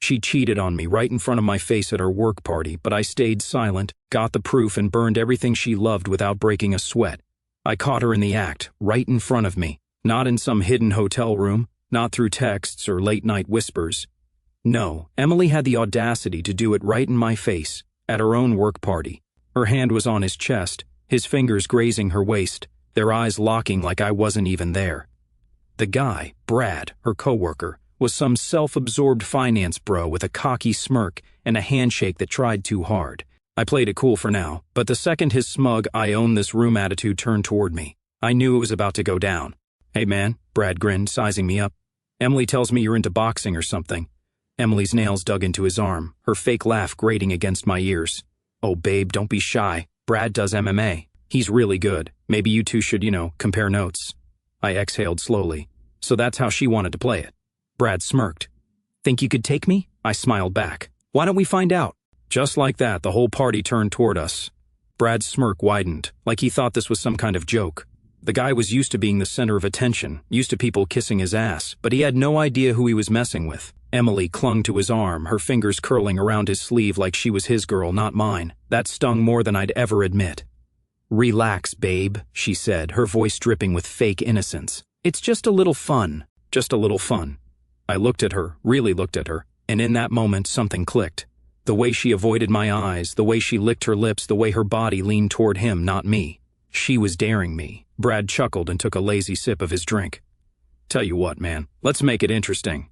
She cheated on me right in front of my face at her work party, but I stayed silent, got the proof, and burned everything she loved without breaking a sweat. I caught her in the act, right in front of me. Not in some hidden hotel room, not through texts or late-night whispers. No, Emily had the audacity to do it right in my face, at her own work party. Her hand was on his chest, his fingers grazing her waist, their eyes locking like I wasn't even there. The guy, Brad, her coworker, was some self-absorbed finance bro with a cocky smirk and a handshake that tried too hard. I played it cool for now, but the second his smug "I own this room" attitude turned toward me, I knew it was about to go down. "Hey man," Brad grinned, sizing me up. "Emily tells me you're into boxing or something." Emily's nails dug into his arm, her fake laugh grating against my ears. "Oh babe, don't be shy. Brad does MMA. He's really good. Maybe you two should, compare notes." I exhaled slowly. So that's how she wanted to play it. Brad smirked. "Think you could take me?" I smiled back. "Why don't we find out?" Just like that, the whole party turned toward us. Brad's smirk widened, like he thought this was some kind of joke. The guy was used to being the center of attention, used to people kissing his ass, but he had no idea who he was messing with. Emily clung to his arm, her fingers curling around his sleeve like she was his girl, not mine. That stung more than I'd ever admit. "Relax, babe," she said, her voice dripping with fake innocence. "It's just a little fun. Just a little fun." I looked at her, really looked at her, and in that moment something clicked. The way she avoided my eyes, the way she licked her lips, the way her body leaned toward him, not me. She was daring me. Brad chuckled and took a lazy sip of his drink. "Tell you what, man, let's make it interesting."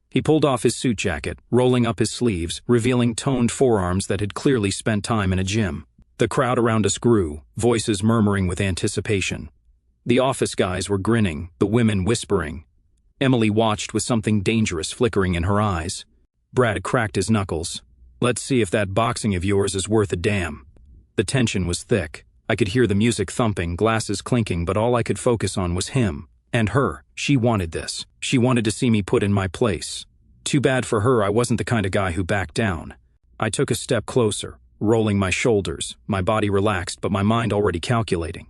He pulled off his suit jacket, rolling up his sleeves, revealing toned forearms that had clearly spent time in a gym. The crowd around us grew, voices murmuring with anticipation. The office guys were grinning, the women whispering. Emily watched with something dangerous flickering in her eyes. Brad cracked his knuckles. "Let's see if that boxing of yours is worth a damn." The tension was thick. I could hear the music thumping, glasses clinking, but all I could focus on was him. And her. She wanted this. She wanted to see me put in my place. Too bad for her I wasn't the kind of guy who backed down. I took a step closer, rolling my shoulders, my body relaxed but my mind already calculating.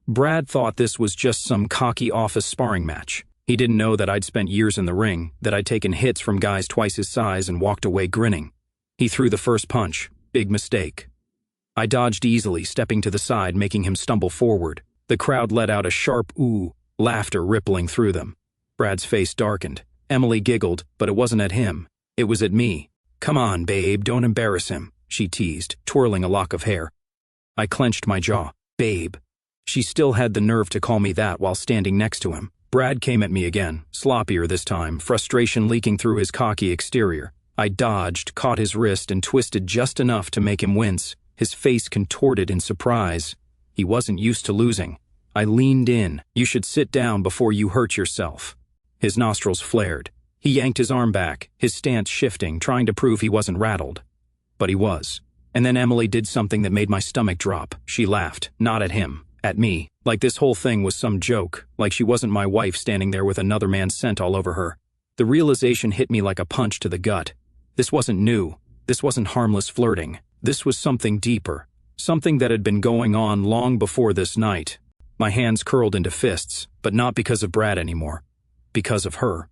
Brad thought this was just some cocky office sparring match. He didn't know that I'd spent years in the ring, that I'd taken hits from guys twice his size and walked away grinning. He threw the first punch. Big mistake. I dodged easily, stepping to the side, making him stumble forward. The crowd let out a sharp ooh, laughter rippling through them. Brad's face darkened. Emily giggled, but it wasn't at him. It was at me. "Come on, babe, don't embarrass him," she teased, twirling a lock of hair. I clenched my jaw. "Babe." She still had the nerve to call me that while standing next to him. Brad came at me again, sloppier this time, frustration leaking through his cocky exterior. I dodged, caught his wrist, and twisted just enough to make him wince, his face contorted in surprise. He wasn't used to losing. I leaned in. "You should sit down before you hurt yourself." His nostrils flared. He yanked his arm back, his stance shifting, trying to prove he wasn't rattled. But he was. And then Emily did something that made my stomach drop. She laughed, not at him. At me, like this whole thing was some joke, like she wasn't my wife standing there with another man's scent all over her. The realization hit me like a punch to the gut. This wasn't new. This wasn't harmless flirting. This was something deeper, something that had been going on long before this night. My hands curled into fists, but not because of Brad anymore. Because of her.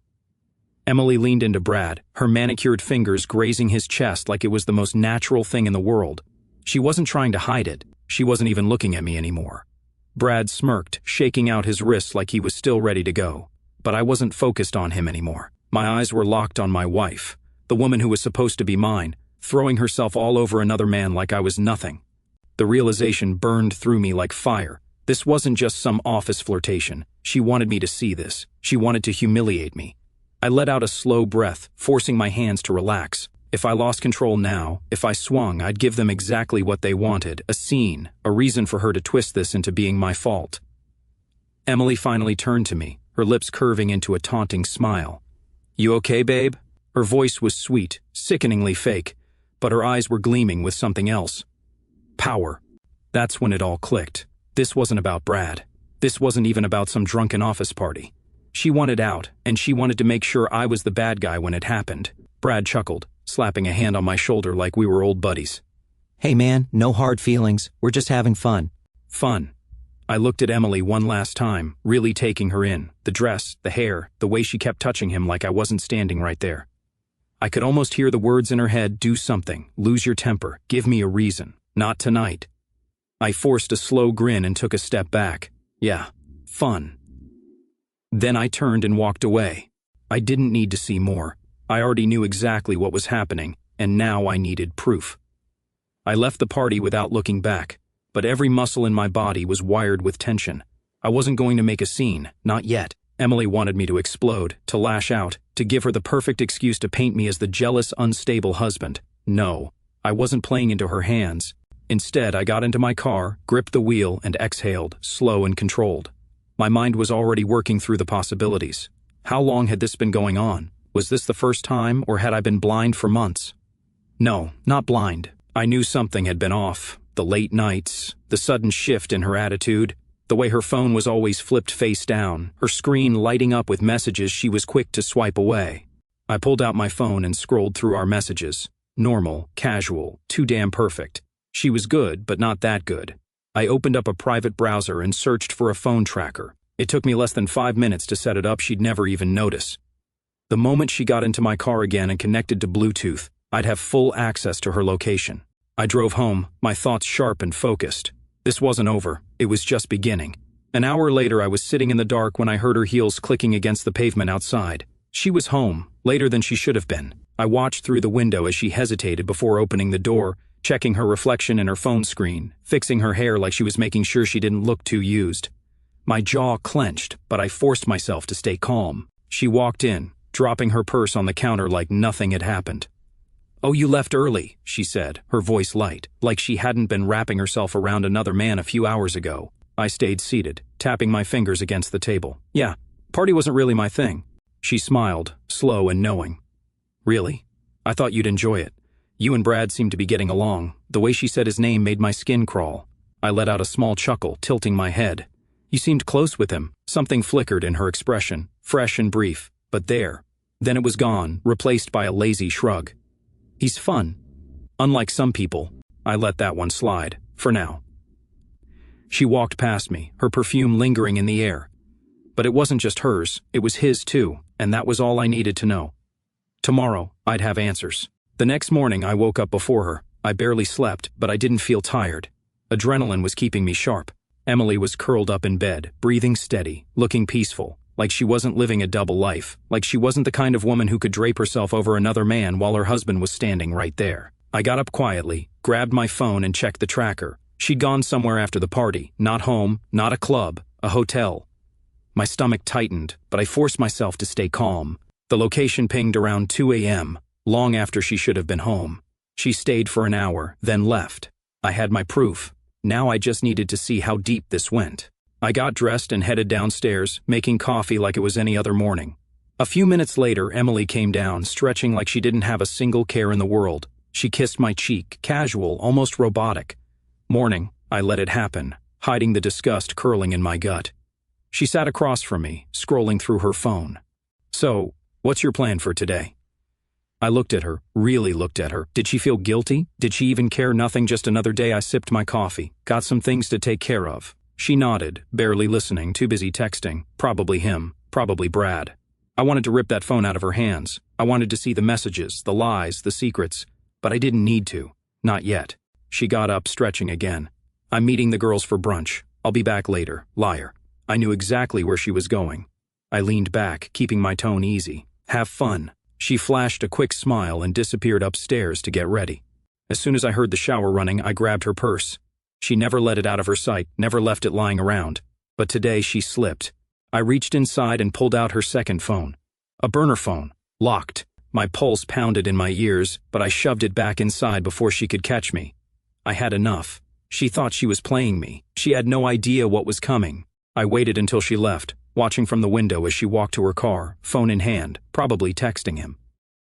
Emily leaned into Brad, her manicured fingers grazing his chest like it was the most natural thing in the world. She wasn't trying to hide it. She wasn't even looking at me anymore. Brad smirked, shaking out his wrists like he was still ready to go. But I wasn't focused on him anymore. My eyes were locked on my wife, the woman who was supposed to be mine, throwing herself all over another man like I was nothing. The realization burned through me like fire. This wasn't just some office flirtation. She wanted me to see this. She wanted to humiliate me. I let out a slow breath, forcing my hands to relax. If I lost control now, if I swung, I'd give them exactly what they wanted, a scene, a reason for her to twist this into being my fault. Emily finally turned to me, her lips curving into a taunting smile. "You okay, babe?" Her voice was sweet, sickeningly fake, but her eyes were gleaming with something else. Power. That's when it all clicked. This wasn't about Brad. This wasn't even about some drunken office party. She wanted out, and she wanted to make sure I was the bad guy when it happened. Brad chuckled, slapping a hand on my shoulder like we were old buddies. "Hey man, no hard feelings. We're just having fun." Fun. I looked at Emily one last time, really taking her in. The dress, the hair, the way she kept touching him like I wasn't standing right there. I could almost hear the words in her head, do something, lose your temper, give me a reason. Not tonight. I forced a slow grin and took a step back. Yeah, fun. Then I turned and walked away. I didn't need to see more. I already knew exactly what was happening, and now I needed proof. I left the party without looking back, but every muscle in my body was wired with tension. I wasn't going to make a scene, not yet. Emily wanted me to explode, to lash out, to give her the perfect excuse to paint me as the jealous, unstable husband. No, I wasn't playing into her hands. Instead, I got into my car, gripped the wheel, and exhaled, slow and controlled. My mind was already working through the possibilities. How long had this been going on? Was this the first time, or had I been blind for months? No, not blind. I knew something had been off. The late nights, the sudden shift in her attitude, the way her phone was always flipped face down, her screen lighting up with messages she was quick to swipe away. I pulled out my phone and scrolled through our messages. Normal, casual, too damn perfect. She was good, but not that good. I opened up a private browser and searched for a phone tracker. It took me less than 5 minutes to set it up. She'd never even notice. The moment she got into my car again and connected to Bluetooth, I'd have full access to her location. I drove home, my thoughts sharp and focused. This wasn't over, it was just beginning. An hour later, I was sitting in the dark when I heard her heels clicking against the pavement outside. She was home, later than she should have been. I watched through the window as she hesitated before opening the door, checking her reflection in her phone screen, fixing her hair like she was making sure she didn't look too used. My jaw clenched, but I forced myself to stay calm. She walked in, dropping her purse on the counter like nothing had happened. "Oh, you left early," she said, her voice light, like she hadn't been wrapping herself around another man a few hours ago. I stayed seated, tapping my fingers against the table. "Yeah, party wasn't really my thing." She smiled, slow and knowing. "Really? I thought you'd enjoy it. You and Brad seemed to be getting along." The way she said his name made my skin crawl. I let out a small chuckle, tilting my head. "You seemed close with him." Something flickered in her expression, fresh and brief, but there. Then it was gone, replaced by a lazy shrug. "He's fun. Unlike some people." I let that one slide, for now. She walked past me, her perfume lingering in the air. But it wasn't just hers, it was his too, and that was all I needed to know. Tomorrow, I'd have answers. The next morning, I woke up before her. I barely slept, but I didn't feel tired. Adrenaline was keeping me sharp. Emily was curled up in bed, breathing steady, looking peaceful, like she wasn't living a double life, like she wasn't the kind of woman who could drape herself over another man while her husband was standing right there. I got up quietly, grabbed my phone and checked the tracker. She'd gone somewhere after the party, not home, not a club, a hotel. My stomach tightened, but I forced myself to stay calm. The location pinged around 2 a.m., long after she should have been home. She stayed for an hour, then left. I had my proof. Now I just needed to see how deep this went. I got dressed and headed downstairs, making coffee like it was any other morning. A few minutes later, Emily came down, stretching like she didn't have a single care in the world. She kissed my cheek, casual, almost robotic. "Morning," I let it happen, hiding the disgust curling in my gut. She sat across from me, scrolling through her phone. "So, what's your plan for today?" I looked at her, really looked at her. Did she feel guilty? Did she even care? Nothing, just another day. I sipped my coffee, got some things to take care of. She nodded, barely listening, too busy texting. Probably him, probably Brad. I wanted to rip that phone out of her hands. I wanted to see the messages, the lies, the secrets. But I didn't need to. Not yet. She got up, stretching again. "I'm meeting the girls for brunch. I'll be back later." Liar. I knew exactly where she was going. I leaned back, keeping my tone easy. "Have fun." She flashed a quick smile and disappeared upstairs to get ready. As soon as I heard the shower running, I grabbed her purse. She never let it out of her sight, never left it lying around. But today she slipped. I reached inside and pulled out her second phone. A burner phone, locked. My pulse pounded in my ears, but I shoved it back inside before she could catch me. I had enough. She thought she was playing me. She had no idea what was coming. I waited until she left, watching from the window as she walked to her car, phone in hand, probably texting him.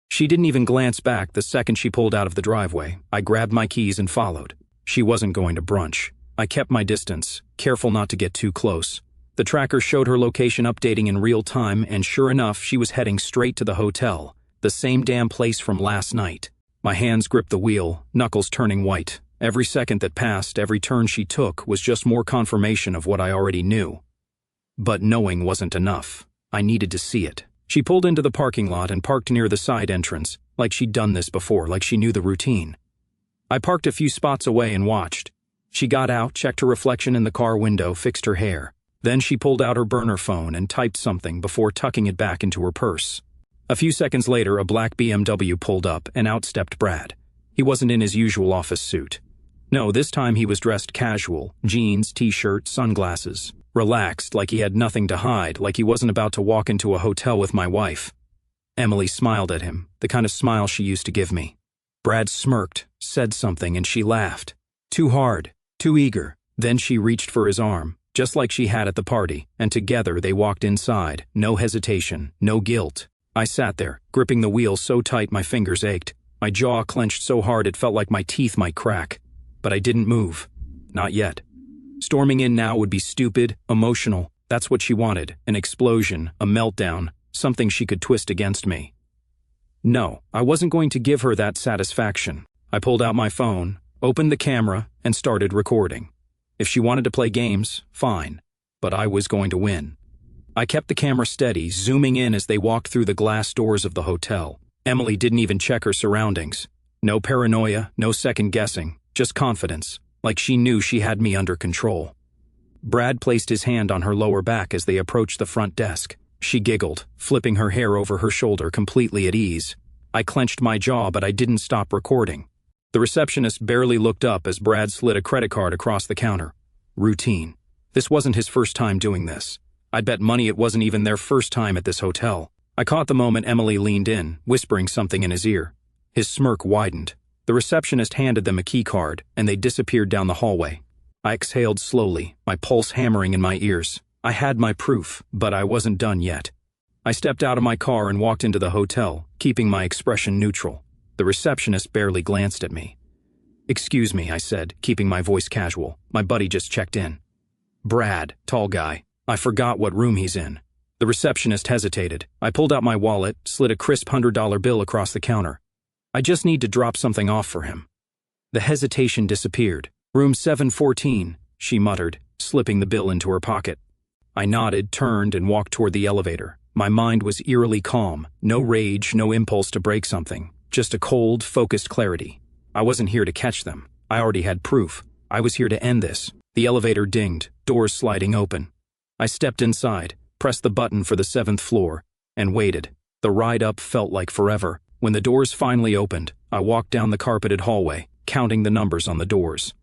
She didn't even glance back the second she pulled out of the driveway. I grabbed my keys and followed. She wasn't going to brunch. I kept my distance, careful not to get too close. The tracker showed her location updating in real time, and sure enough, she was heading straight to the hotel, the same damn place from last night. My hands gripped the wheel, knuckles turning white. Every second that passed, every turn she took, was just more confirmation of what I already knew. But knowing wasn't enough. I needed to see it. She pulled into the parking lot and parked near the side entrance, like she'd done this before, like she knew the routine. I parked a few spots away and watched. She got out, checked her reflection in the car window, fixed her hair. Then she pulled out her burner phone and typed something before tucking it back into her purse. A few seconds later, a black BMW pulled up and out stepped Brad. He wasn't in his usual office suit. No, this time he was dressed casual, jeans, t-shirt, sunglasses. Relaxed, like he had nothing to hide, like he wasn't about to walk into a hotel with my wife. Emily smiled at him, the kind of smile she used to give me. Brad smirked, said something, and she laughed. Too hard, too eager. Then she reached for his arm, just like she had at the party, and together they walked inside, no hesitation, no guilt. I sat there, gripping the wheel so tight my fingers ached. My jaw clenched so hard it felt like my teeth might crack. But I didn't move. Not yet. Storming in now would be stupid, emotional. That's what she wanted, an explosion, a meltdown, something she could twist against me. No, I wasn't going to give her that satisfaction. I pulled out my phone, opened the camera, and started recording. If she wanted to play games, fine. But I was going to win. I kept the camera steady, zooming in as they walked through the glass doors of the hotel. Emily didn't even check her surroundings. No paranoia, no second guessing, just confidence, like she knew she had me under control. Brad placed his hand on her lower back as they approached the front desk. She giggled, flipping her hair over her shoulder, completely at ease. I clenched my jaw, but I didn't stop recording. The receptionist barely looked up as Brad slid a credit card across the counter. Routine. This wasn't his first time doing this. I'd bet money it wasn't even their first time at this hotel. I caught the moment Emily leaned in, whispering something in his ear. His smirk widened. The receptionist handed them a key card, and they disappeared down the hallway. I exhaled slowly, my pulse hammering in my ears. I had my proof, but I wasn't done yet. I stepped out of my car and walked into the hotel, keeping my expression neutral. The receptionist barely glanced at me. "Excuse me," I said, keeping my voice casual. "My buddy just checked in." "Brad, tall guy. I forgot what room he's in." The receptionist hesitated. I pulled out my wallet, slid a crisp $100 bill across the counter. "I just need to drop something off for him." The hesitation disappeared. "Room 714, she muttered, slipping the bill into her pocket. I nodded, turned, and walked toward the elevator. My mind was eerily calm. No rage, no impulse to break something. Just a cold, focused clarity. I wasn't here to catch them. I already had proof. I was here to end this. The elevator dinged, doors sliding open. I stepped inside, pressed the button for the 7th floor, and waited. The ride up felt like forever. When the doors finally opened, I walked down the carpeted hallway, counting the numbers on the doors.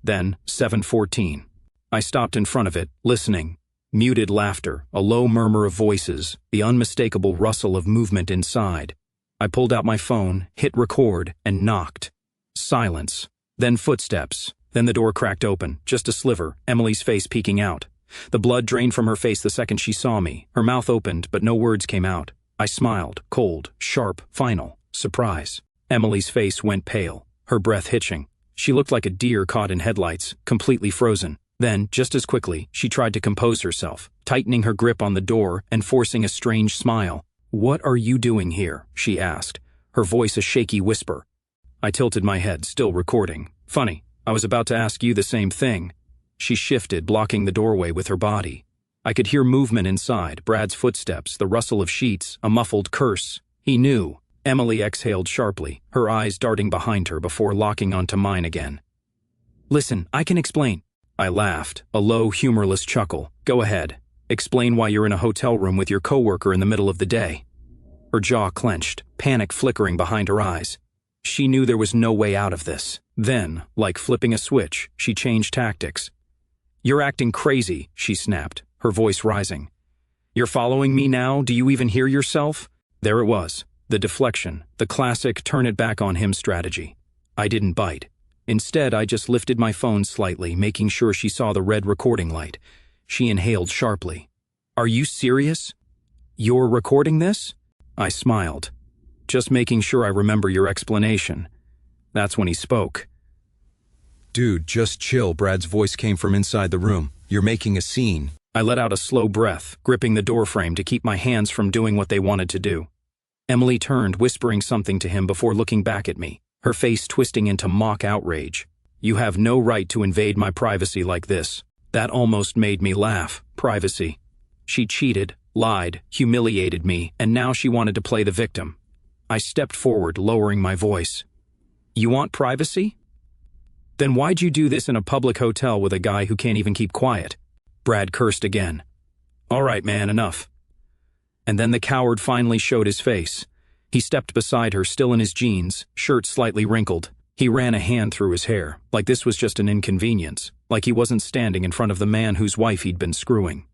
Then, 714. I stopped in front of it, listening. Muted laughter, a low murmur of voices, the unmistakable rustle of movement inside. I pulled out my phone, hit record, and knocked. Silence. Then footsteps. Then the door cracked open, just a sliver, Emily's face peeking out. The blood drained from her face the second she saw me. Her mouth opened, but no words came out. I smiled, cold, sharp, final, surprise. Emily's face went pale, her breath hitching. She looked like a deer caught in headlights, completely frozen. Then, just as quickly, she tried to compose herself, tightening her grip on the door and forcing a strange smile. "What are you doing here?" she asked, her voice a shaky whisper. I tilted my head, still recording. "Funny, I was about to ask you the same thing." She shifted, blocking the doorway with her body. I could hear movement inside, Brad's footsteps, the rustle of sheets, a muffled curse. He knew. Emily exhaled sharply, her eyes darting behind her before locking onto mine again. "Listen, I can explain." I laughed, a low, humorless chuckle. "Go ahead. Explain why you're in a hotel room with your coworker in the middle of the day." Her jaw clenched, panic flickering behind her eyes. She knew there was no way out of this. Then, like flipping a switch, she changed tactics. "You're acting crazy," she snapped, her voice rising. "You're following me now? Do you even hear yourself?" There it was, the deflection, the classic turn it back on him strategy. I didn't bite. Instead, I just lifted my phone slightly, making sure she saw the red recording light. She inhaled sharply. "Are you serious? You're recording this?" I smiled. "Just making sure I remember your explanation." That's when he spoke. "Dude, just chill," Brad's voice came from inside the room. "You're making a scene." I let out a slow breath, gripping the doorframe to keep my hands from doing what they wanted to do. Emily turned, whispering something to him before looking back at me, her face twisting into mock outrage. "You have no right to invade my privacy like this." That almost made me laugh. Privacy. She cheated, lied, humiliated me, and now she wanted to play the victim. I stepped forward, lowering my voice. You want privacy? Then why'd you do this in a public hotel with a guy who can't even keep quiet? Brad cursed again. All right, man, enough. And then the coward finally showed his face. He stepped beside her, still in his jeans, shirt slightly wrinkled. He ran a hand through his hair, like this was just an inconvenience, like he wasn't standing in front of the man whose wife he'd been screwing.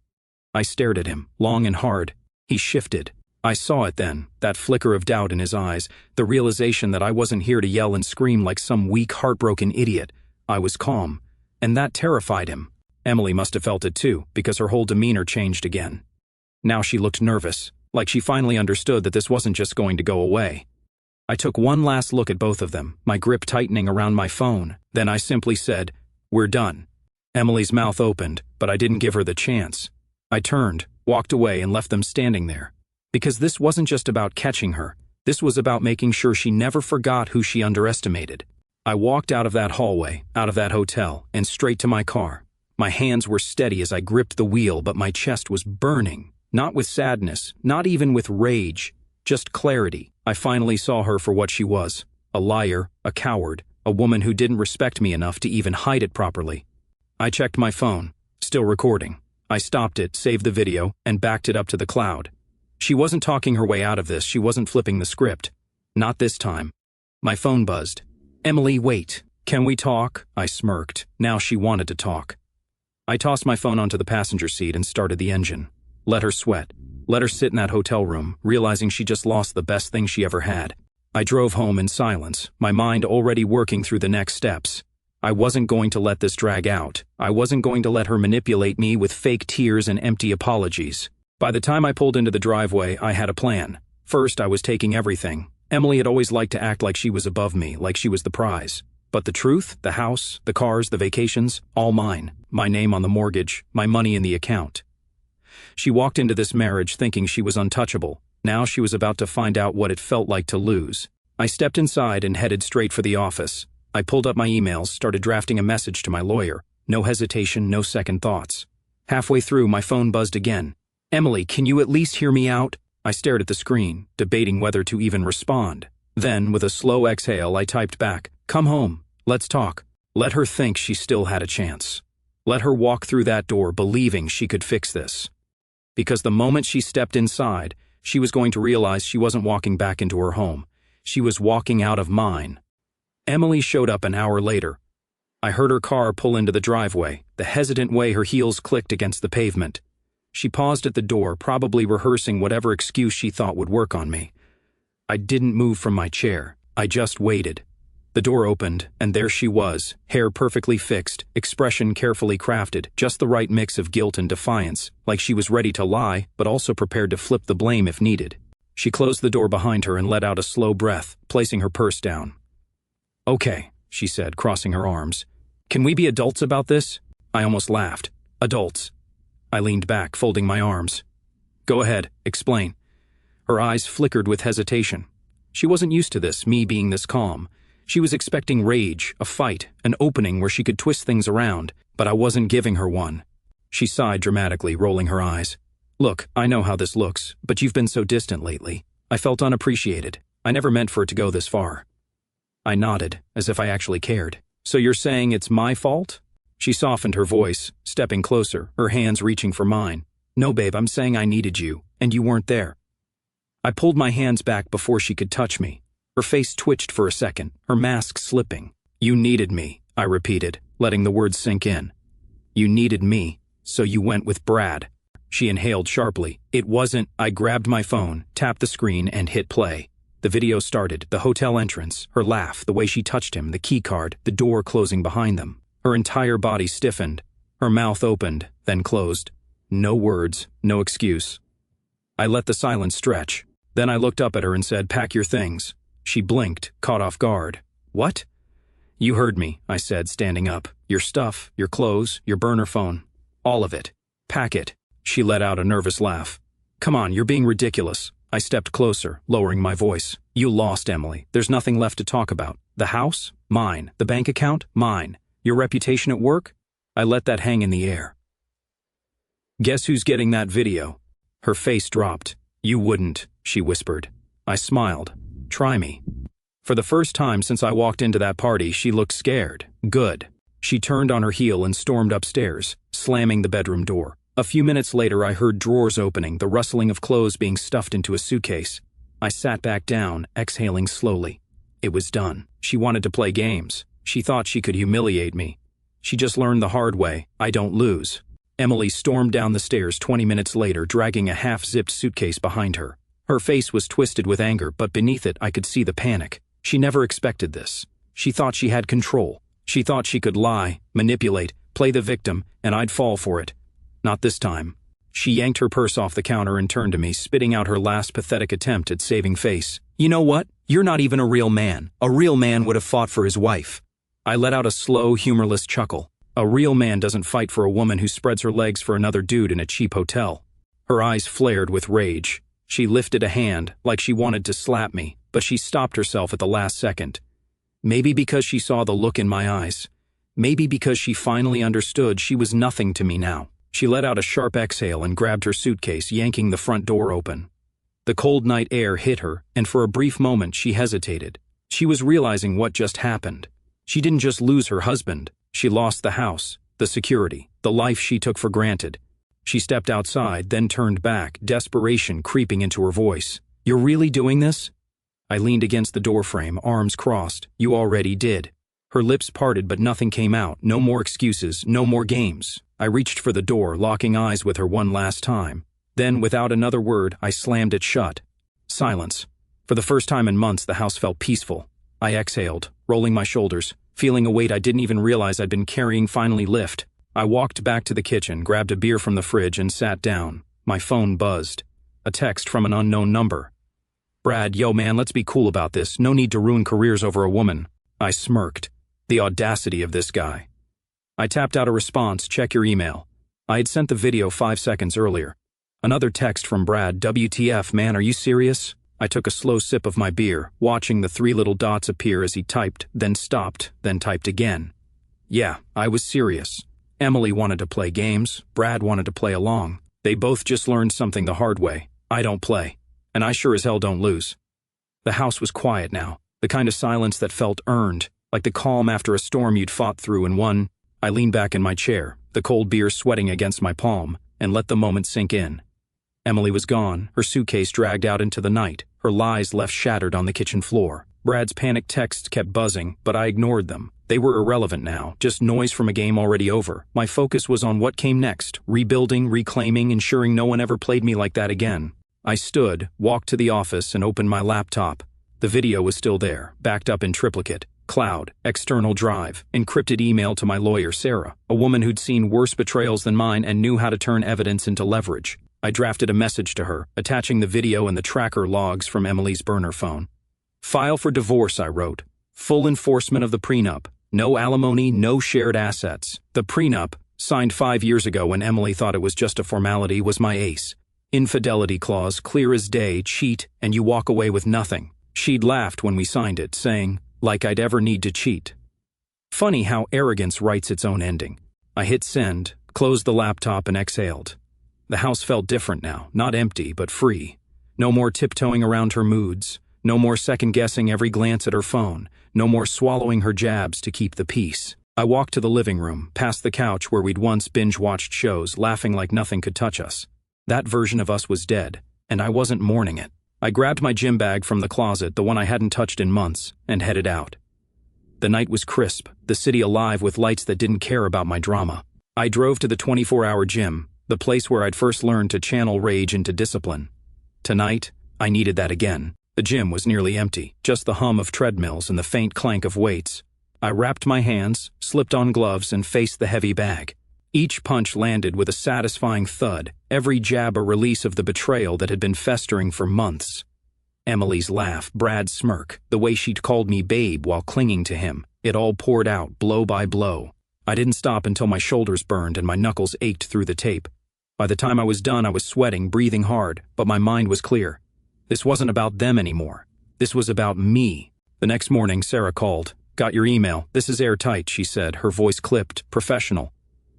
I stared at him, long and hard. He shifted. I saw it then, that flicker of doubt in his eyes, the realization that I wasn't here to yell and scream like some weak, heartbroken idiot. I was calm, and that terrified him. Emily must have felt it too, because her whole demeanor changed again. Now she looked nervous, like she finally understood that this wasn't just going to go away. I took one last look at both of them, my grip tightening around my phone. Then I simply said, "We're done." Emily's mouth opened, but I didn't give her the chance. I turned, walked away, and left them standing there. Because this wasn't just about catching her. This was about making sure she never forgot who she underestimated. I walked out of that hallway, out of that hotel, and straight to my car. My hands were steady as I gripped the wheel, but my chest was burning. Not with sadness, not even with rage, just clarity. I finally saw her for what she was. A liar, a coward, a woman who didn't respect me enough to even hide it properly. I checked my phone, still recording. I stopped it, saved the video, and backed it up to the cloud. She wasn't talking her way out of this, she wasn't flipping the script. Not this time. My phone buzzed. "Emily, wait. Can we talk?" I smirked. Now she wanted to talk. I tossed my phone onto the passenger seat and started the engine. Let her sweat. Let her sit in that hotel room, realizing she just lost the best thing she ever had. I drove home in silence, my mind already working through the next steps. I wasn't going to let this drag out. I wasn't going to let her manipulate me with fake tears and empty apologies. By the time I pulled into the driveway, I had a plan. First, I was taking everything. Emily had always liked to act like she was above me, like she was the prize. But the truth, the house, the cars, the vacations, all mine. My name on the mortgage, my money in the account. She walked into this marriage thinking she was untouchable. Now she was about to find out what it felt like to lose. I stepped inside and headed straight for the office. I pulled up my emails, started drafting a message to my lawyer. No hesitation, no second thoughts. Halfway through, my phone buzzed again. "Emily, can you at least hear me out?" I stared at the screen, debating whether to even respond. Then, with a slow exhale, I typed back, "Come home. Let's talk." Let her think she still had a chance. Let her walk through that door believing she could fix this. Because the moment she stepped inside, she was going to realize she wasn't walking back into her home. She was walking out of mine. Emily showed up an hour later. I heard her car pull into the driveway, the hesitant way her heels clicked against the pavement. She paused at the door, probably rehearsing whatever excuse she thought would work on me. I didn't move from my chair. I just waited. The door opened, and there she was, hair perfectly fixed, expression carefully crafted, just the right mix of guilt and defiance, like she was ready to lie, but also prepared to flip the blame if needed. She closed the door behind her and let out a slow breath, placing her purse down. "Okay," she said, crossing her arms. "Can we be adults about this?" I almost laughed. "Adults." I leaned back, folding my arms. "Go ahead, explain." Her eyes flickered with hesitation. She wasn't used to this, me being this calm. She was expecting rage, a fight, an opening where she could twist things around, but I wasn't giving her one. She sighed dramatically, rolling her eyes. "Look, I know how this looks, but you've been so distant lately. I felt unappreciated. I never meant for it to go this far." I nodded, as if I actually cared. "So you're saying it's my fault?" She softened her voice, stepping closer, her hands reaching for mine. "No, babe, I'm saying I needed you, and you weren't there." I pulled my hands back before she could touch me. Her face twitched for a second, her mask slipping. "You needed me," I repeated, letting the words sink in. "You needed me, so you went with Brad." She inhaled sharply. "It wasn't." I grabbed my phone, tapped the screen, and hit play. The video started, the hotel entrance, her laugh, the way she touched him, the key card, the door closing behind them. Her entire body stiffened. Her mouth opened, then closed. No words, no excuse. I let the silence stretch. Then I looked up at her and said, "Pack your things." She blinked, caught off guard. "What?" "You heard me," I said, standing up. "Your stuff, your clothes, your burner phone. All of it. Pack it." She let out a nervous laugh. "Come on, you're being ridiculous." I stepped closer, lowering my voice. "You lost, Emily. There's nothing left to talk about. The house? Mine. The bank account? Mine. Your reputation at work?" I let that hang in the air. "Guess who's getting that video?" Her face dropped. "You wouldn't," she whispered. I smiled. Try me. For the first time since I walked into that party, she looked scared. Good. She turned on her heel and stormed upstairs, slamming the bedroom door. A few minutes later, I heard drawers opening, the rustling of clothes being stuffed into a suitcase. I sat back down, exhaling slowly. It was done. She wanted to play games. She thought she could humiliate me. She just learned the hard way. I don't lose. Emily stormed down the stairs 20 minutes later, dragging a half-zipped suitcase behind her. Her face was twisted with anger, but beneath it I could see the panic. She never expected this. She thought she had control. She thought she could lie, manipulate, play the victim, and I'd fall for it. Not this time. She yanked her purse off the counter and turned to me, spitting out her last pathetic attempt at saving face. You know what? You're not even a real man. A real man would have fought for his wife. I let out a slow, humorless chuckle. A real man doesn't fight for a woman who spreads her legs for another dude in a cheap hotel. Her eyes flared with rage. She lifted a hand, like she wanted to slap me, but she stopped herself at the last second. Maybe because she saw the look in my eyes. Maybe because she finally understood she was nothing to me now. She let out a sharp exhale and grabbed her suitcase, yanking the front door open. The cold night air hit her, and for a brief moment she hesitated. She was realizing what just happened. She didn't just lose her husband. She lost the house, the security, the life she took for granted. She stepped outside, then turned back, desperation creeping into her voice. "You're really doing this?" I leaned against the doorframe, arms crossed. "You already did." Her lips parted, but nothing came out. No more excuses, no more games. I reached for the door, locking eyes with her one last time. Then, without another word, I slammed it shut. Silence. For the first time in months, the house felt peaceful. I exhaled, rolling my shoulders, feeling a weight I didn't even realize I'd been carrying finally lift. I walked back to the kitchen, grabbed a beer from the fridge, and sat down. My phone buzzed. A text from an unknown number. "Brad, yo man, let's be cool about this. No need to ruin careers over a woman." I smirked. The audacity of this guy. I tapped out a response, "Check your email." I had sent the video 5 seconds earlier. Another text from Brad, "WTF, man, are you serious?" I took a slow sip of my beer, watching the 3 little dots appear as he typed, then stopped, then typed again. Yeah, I was serious. Emily wanted to play games, Brad wanted to play along. They both just learned something the hard way. I don't play. And I sure as hell don't lose. The house was quiet now, the kind of silence that felt earned, like the calm after a storm you'd fought through and won. I leaned back in my chair, the cold beer sweating against my palm, and let the moment sink in. Emily was gone, her suitcase dragged out into the night, her lies left shattered on the kitchen floor. Brad's panicked texts kept buzzing, but I ignored them. They were irrelevant now, just noise from a game already over. My focus was on what came next, rebuilding, reclaiming, ensuring no one ever played me like that again. I stood, walked to the office, and opened my laptop. The video was still there, backed up in triplicate. Cloud, external drive, encrypted email to my lawyer, Sarah, a woman who'd seen worse betrayals than mine and knew how to turn evidence into leverage. I drafted a message to her, attaching the video and the tracker logs from Emily's burner phone. "File for divorce," I wrote. "Full enforcement of the prenup. No alimony, no shared assets." The prenup, signed 5 years ago when Emily thought it was just a formality, was my ace. Infidelity clause, clear as day, cheat, and you walk away with nothing. She'd laughed when we signed it, saying, "Like I'd ever need to cheat." Funny how arrogance writes its own ending. I hit send, closed the laptop, and exhaled. The house felt different now, not empty, but free. No more tiptoeing around her moods. No more second-guessing every glance at her phone. No more swallowing her jabs to keep the peace. I walked to the living room, past the couch where we'd once binge-watched shows, laughing like nothing could touch us. That version of us was dead, and I wasn't mourning it. I grabbed my gym bag from the closet, the one I hadn't touched in months, and headed out. The night was crisp, the city alive with lights that didn't care about my drama. I drove to the 24-hour gym, the place where I'd first learned to channel rage into discipline. Tonight, I needed that again. The gym was nearly empty, just the hum of treadmills and the faint clank of weights. I wrapped my hands, slipped on gloves, and faced the heavy bag. Each punch landed with a satisfying thud, every jab a release of the betrayal that had been festering for months. Emily's laugh, Brad's smirk, the way she'd called me babe while clinging to him, it all poured out, blow by blow. I didn't stop until my shoulders burned and my knuckles ached through the tape. By the time I was done, I was sweating, breathing hard, but my mind was clear. This wasn't about them anymore. This was about me. The next morning, Sarah called. "Got your email. This is airtight," she said, her voice clipped, professional.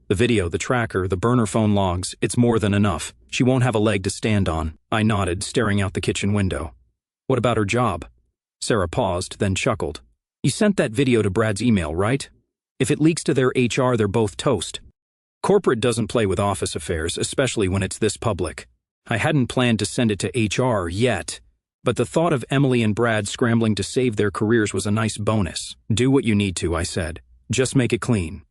"The video, the tracker, the burner phone logs, it's more than enough. She won't have a leg to stand on." I nodded, staring out the kitchen window. "What about her job?" Sarah paused, then chuckled. You sent that video to Brad's email, right? If it leaks to their HR, they're both toast. Corporate doesn't play with office affairs, especially when it's this public. I hadn't planned to send it to HR yet, but the thought of Emily and Brad scrambling to save their careers was a nice bonus. Do what you need to, I said. Just make it clean.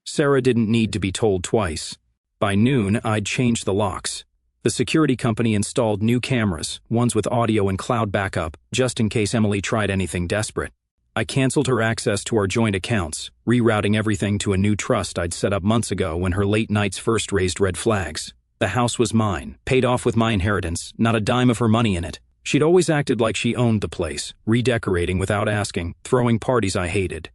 Sarah didn't need to be told twice. By noon, I'd changed the locks. The security company installed new cameras, ones with audio and cloud backup, just in case Emily tried anything desperate. I canceled her access to our joint accounts, rerouting everything to a new trust I'd set up months ago when her late nights first raised red flags. The house was mine, paid off with my inheritance, not a dime of her money in it. She'd always acted like she owned the place, redecorating without asking, throwing parties I hated.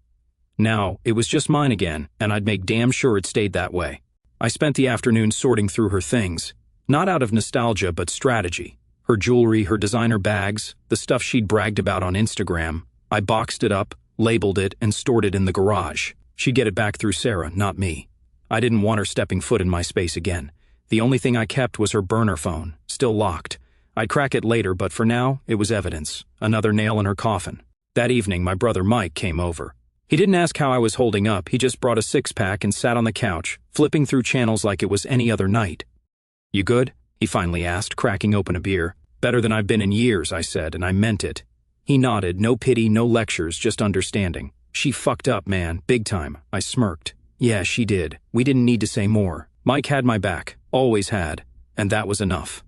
Now, it was just mine again, and I'd make damn sure it stayed that way. I spent the afternoon sorting through her things, not out of nostalgia but strategy. Her jewelry, her designer bags, the stuff she'd bragged about on Instagram. I boxed it up, labeled it, and stored it in the garage. She'd get it back through Sarah, not me. I didn't want her stepping foot in my space again. The only thing I kept was her burner phone, still locked. I'd crack it later, but for now, it was evidence. Another nail in her coffin. That evening, my brother Mike came over. He didn't ask how I was holding up, he just brought a six-pack and sat on the couch, flipping through channels like it was any other night. You good? He finally asked, cracking open a beer. Better than I've been in years, I said, and I meant it. He nodded, no pity, no lectures, just understanding. She fucked up, man, big time. I smirked. Yeah, she did. We didn't need to say more. Mike had my back, always had, and that was enough.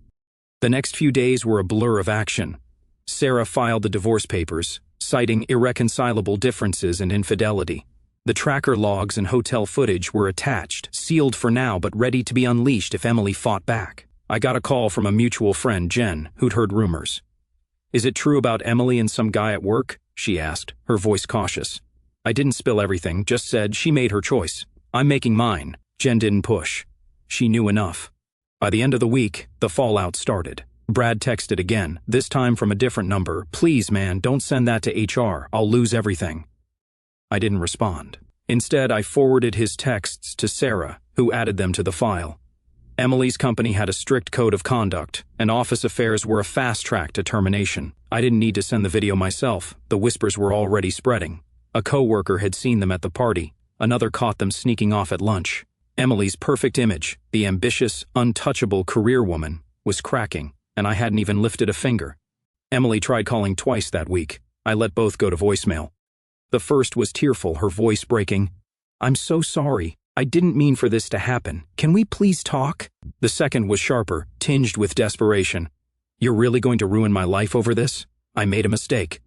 The next few days were a blur of action. Sarah filed the divorce papers, citing irreconcilable differences and infidelity. The tracker logs and hotel footage were attached, sealed for now but ready to be unleashed if Emily fought back. I got a call from a mutual friend, Jen, who'd heard rumors. Is it true about Emily and some guy at work? She asked, her voice cautious. I didn't spill everything, just said she made her choice. I'm making mine. Jen didn't push. She knew enough. By the end of the week, the fallout started. Brad texted again, this time from a different number. Please, man, don't send that to HR. I'll lose everything. I didn't respond. Instead, I forwarded his texts to Sarah, who added them to the file. Emily's company had a strict code of conduct, and office affairs were a fast-track to termination. I didn't need to send the video myself. The whispers were already spreading. A coworker had seen them at the party. Another caught them sneaking off at lunch. Emily's perfect image, the ambitious, untouchable career woman, was cracking, and I hadn't even lifted a finger. Emily tried calling twice that week. I let both go to voicemail. The first was tearful, her voice breaking. I'm so sorry. I didn't mean for this to happen. Can we please talk? The second was sharper, tinged with desperation. You're really going to ruin my life over this? I made a mistake.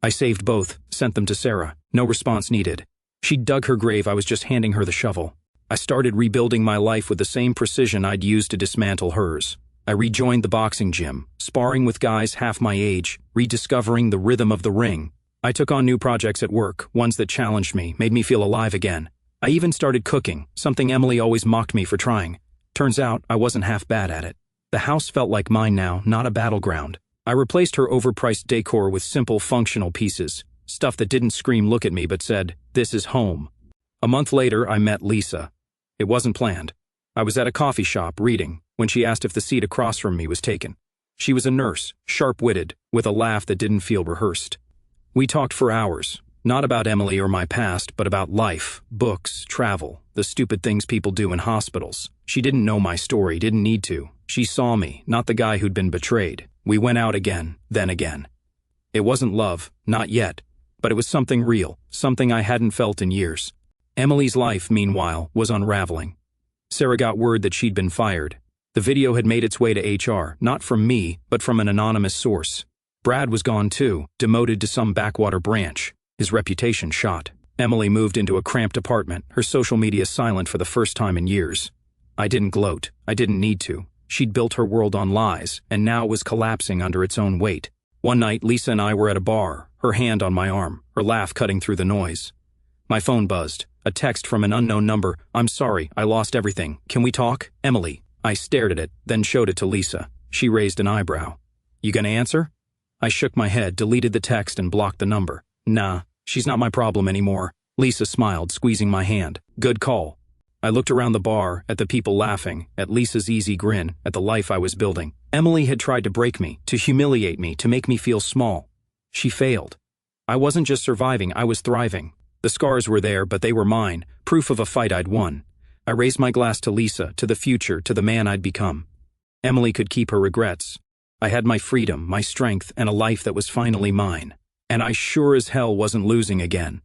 I saved both, sent them to Sarah. No response needed. She dug her grave, I was just handing her the shovel. I started rebuilding my life with the same precision I'd used to dismantle hers. I rejoined the boxing gym, sparring with guys half my age, rediscovering the rhythm of the ring. I took on new projects at work, ones that challenged me, made me feel alive again. I even started cooking, something Emily always mocked me for trying. Turns out, I wasn't half bad at it. The house felt like mine now, not a battleground. I replaced her overpriced decor with simple, functional pieces, stuff that didn't scream look at me but said, this is home. A month later, I met Lisa. It wasn't planned. I was at a coffee shop, reading, when she asked if the seat across from me was taken. She was a nurse, sharp-witted, with a laugh that didn't feel rehearsed. We talked for hours, not about Emily or my past, but about life, books, travel, the stupid things people do in hospitals. She didn't know my story, didn't need to. She saw me, not the guy who'd been betrayed. We went out again, then again. It wasn't love, not yet, but it was something real, something I hadn't felt in years. Emily's life, meanwhile, was unraveling. Sarah got word that she'd been fired. The video had made its way to HR, not from me, but from an anonymous source. Brad was gone too, demoted to some backwater branch. His reputation shot. Emily moved into a cramped apartment, her social media silent for the first time in years. I didn't gloat. I didn't need to. She'd built her world on lies, and now it was collapsing under its own weight. One night, Lisa and I were at a bar, her hand on my arm, her laugh cutting through the noise. My phone buzzed. A text from an unknown number. I'm sorry, I lost everything. Can we talk? Emily. I stared at it, then showed it to Lisa. She raised an eyebrow. You gonna answer? I shook my head, deleted the text, and blocked the number. Nah, she's not my problem anymore. Lisa smiled, squeezing my hand. Good call. I looked around the bar, at the people laughing, at Lisa's easy grin, at the life I was building. Emily had tried to break me, to humiliate me, to make me feel small. She failed. I wasn't just surviving, I was thriving. The scars were there, but they were mine, proof of a fight I'd won. I raised my glass to Lisa, to the future, to the man I'd become. Emily could keep her regrets. I had my freedom, my strength, and a life that was finally mine. And I sure as hell wasn't losing again.